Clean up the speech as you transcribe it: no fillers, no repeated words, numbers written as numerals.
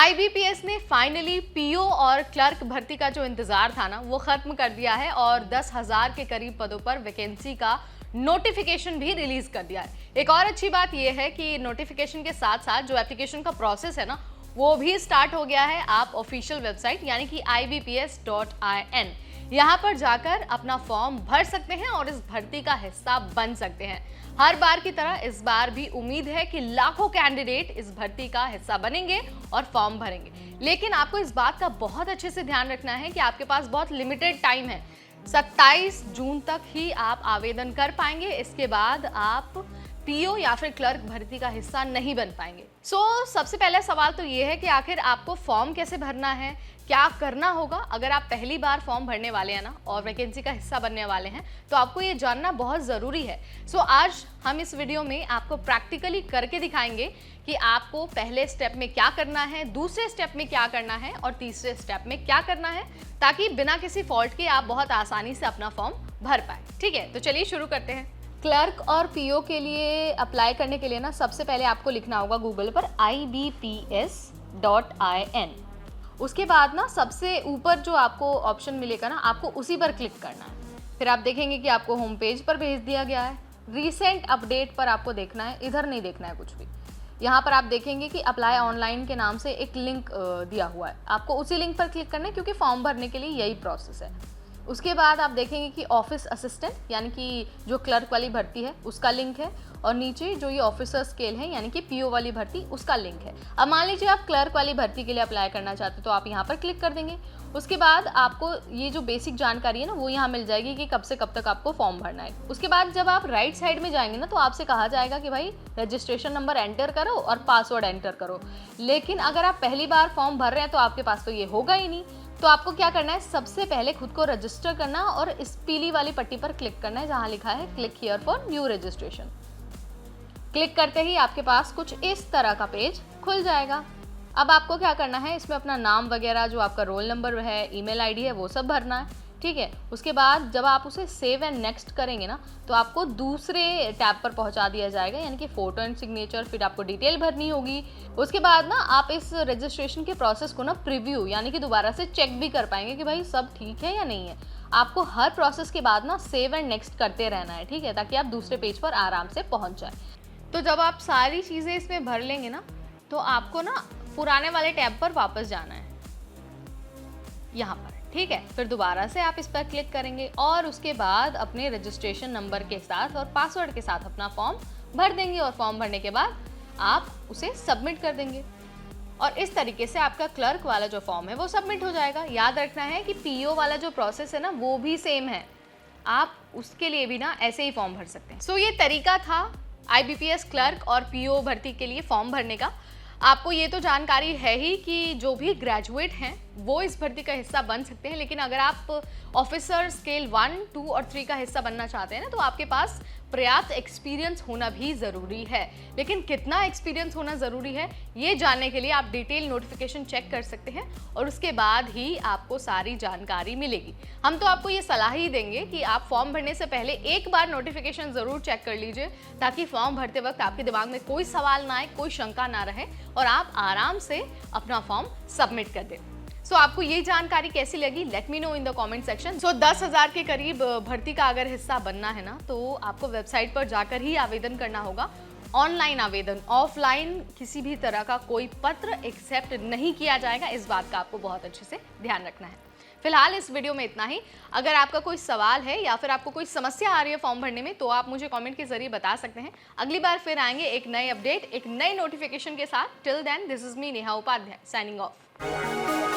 IBPS ने finally PO और clerk भर्ती का जो इंतजार था ना वो खत्म कर दिया है और 10,000 के करीब पदों पर वैकेंसी का नोटिफिकेशन भी रिलीज कर दिया है। एक और अच्छी बात यह है कि नोटिफिकेशन के साथ साथ जो एप्लीकेशन का प्रोसेस है ना वो भी स्टार्ट हो गया है। आप ऑफिशियल वेबसाइट यानी कि ibps.in यहाँ पर जाकर अपना फॉर्म भर सकते हैं और इस भर्ती का हिस्सा बन सकते हैं। हर बार की तरह इस बार भी उम्मीद है कि लाखों कैंडिडेट इस भर्ती का हिस्सा बनेंगे और फॉर्म भरेंगे। लेकिन आपको इस बात का बहुत अच्छे से ध्यान रखना है कि आपके पास बहुत लिमिटेड टाइम है। 27 जून तक ही आप आवेदन कर पाएंगे। इसके बाद आप पीओ या फिर क्लर्क भर्ती का हिस्सा नहीं बन पाएंगे। सबसे पहला सवाल तो ये है कि आखिर आपको फॉर्म कैसे भरना है, क्या करना होगा। अगर आप पहली बार फॉर्म भरने वाले हैं ना और वैकेंसी का हिस्सा बनने वाले हैं तो आपको ये जानना बहुत ज़रूरी है। आज हम इस वीडियो में आपको प्रैक्टिकली करके दिखाएंगे कि आपको पहले स्टेप में क्या करना है, दूसरे स्टेप में क्या करना है और तीसरे स्टेप में क्या करना है, ताकि बिना किसी फॉल्ट के आप बहुत आसानी से अपना फॉर्म भर पाए। ठीक है, तो चलिए शुरू करते हैं। क्लर्क और पीओ के लिए अप्लाई करने के लिए ना सबसे पहले आपको लिखना होगा गूगल पर ibps.in। उसके बाद ना सबसे ऊपर जो आपको ऑप्शन मिलेगा ना आपको उसी पर क्लिक करना है। फिर आप देखेंगे कि आपको होम पेज पर भेज दिया गया है। रीसेंट अपडेट पर आपको देखना है, इधर नहीं देखना है कुछ भी। यहाँ पर आप देखेंगे कि अप्लाई ऑनलाइन के नाम से एक लिंक दिया हुआ है, आपको उसी लिंक पर क्लिक करना है क्योंकि फॉर्म भरने के लिए यही प्रोसेस है। उसके बाद आप देखेंगे कि ऑफिस असिस्टेंट यानी कि जो क्लर्क वाली भर्ती है उसका लिंक है और नीचे जो ये ऑफिसर स्केल है यानी कि पीओ वाली भर्ती उसका लिंक है। अब मान लीजिए आप क्लर्क वाली भर्ती के लिए अप्लाई करना चाहते हो तो आप यहाँ पर क्लिक कर देंगे। उसके बाद आपको ये जो बेसिक जानकारी है ना वो यहाँ मिल जाएगी कि कब से कब तक आपको फॉर्म भरना है। उसके बाद जब आप राइट साइड में जाएंगे ना तो आपसे कहा जाएगा कि भाई रजिस्ट्रेशन नंबर एंटर करो और पासवर्ड एंटर करो। लेकिन अगर आप पहली बार फॉर्म भर रहे हैं तो आपके पास तो ये होगा ही नहीं। तो आपको क्या करना है, सबसे पहले खुद को रजिस्टर करना और इस पीली वाली पट्टी पर क्लिक करना है जहां लिखा है click here for new registration. Click करते ही आपके पास कुछ इस तरह का पेज खुल जाएगा। अब आपको क्या करना है, इसमें अपना नाम वगैरह, जो आपका रोल नंबर है, ईमेल आईडी है, वो सब भरना है। ठीक है, उसके बाद जब आप उसे सेव एंड नेक्स्ट करेंगे ना तो आपको दूसरे टैब पर पहुंचा दिया जाएगा यानी कि फोटो एंड सिग्नेचर। फिर आपको डिटेल भरनी होगी। उसके बाद ना आप इस रजिस्ट्रेशन के प्रोसेस को ना प्रीव्यू यानी कि दोबारा से चेक भी कर पाएंगे कि भाई सब ठीक है या नहीं है। आपको हर प्रोसेस के बाद ना सेव एंड नेक्स्ट करते रहना है, ठीक है, ताकि आप दूसरे पेज पर आराम से पहुँच जाए। तो जब आप सारी चीज़ें इसमें भर लेंगे ना तो आपको ना पुराने वाले टैब पर वापस जाना है यहाँ पर। ठीक है, फिर दोबारा से आप इस पर क्लिक करेंगे और उसके बाद अपने रजिस्ट्रेशन नंबर के साथ और पासवर्ड के साथ अपना फॉर्म भर देंगे और फॉर्म भरने के बाद आप उसे सबमिट कर देंगे और इस तरीके से आपका क्लर्क वाला जो फॉर्म है वो सबमिट हो जाएगा। याद रखना है कि पीओ वाला जो प्रोसेस है ना वो भी सेम है, आप उसके लिए भी ना ऐसे ही फॉर्म भर सकते हैं। ये तरीका था आईबीपीएस क्लर्क और पीओ भर्ती के लिए फॉर्म भरने का। आपको ये तो जानकारी है ही कि जो भी ग्रेजुएट हैं वो इस भर्ती का हिस्सा बन सकते हैं। लेकिन अगर आप ऑफिसर स्केल 1, 2 और 3 का हिस्सा बनना चाहते हैं ना तो आपके पास पर्याप्त एक्सपीरियंस होना भी ज़रूरी है। लेकिन कितना एक्सपीरियंस होना ज़रूरी है ये जानने के लिए आप डिटेल नोटिफिकेशन चेक कर सकते हैं और उसके बाद ही आपको सारी जानकारी मिलेगी। हम तो आपको ये सलाह ही देंगे कि आप फॉर्म भरने से पहले एक बार नोटिफिकेशन ज़रूर चेक कर लीजिए ताकि फॉर्म भरते वक्त आपके दिमाग में कोई सवाल ना आए, कोई शंका ना रहे और आप आराम से अपना फॉर्म सबमिट कर दें। आपको ये जानकारी कैसी लगी, let me know in the comment section. 10,000 के करीब भर्ती का अगर हिस्सा बनना है ना तो आपको वेबसाइट पर जाकर ही आवेदन करना होगा। ऑनलाइन आवेदन, ऑफलाइन किसी भी तरह का कोई पत्र एक्सेप्ट नहीं किया जाएगा। इस बात का आपको बहुत अच्छे से ध्यान रखना है। फिलहाल इस वीडियो में इतना ही। अगर आपका कोई सवाल है या फिर आपको कोई समस्या आ रही है फॉर्म भरने में तो आप मुझे कमेंट के जरिए बता सकते हैं। अगली बार फिर आएंगे एक नए अपडेट, एक नए नोटिफिकेशन के साथ। Till then, this is me Neha Upadhyay signing of.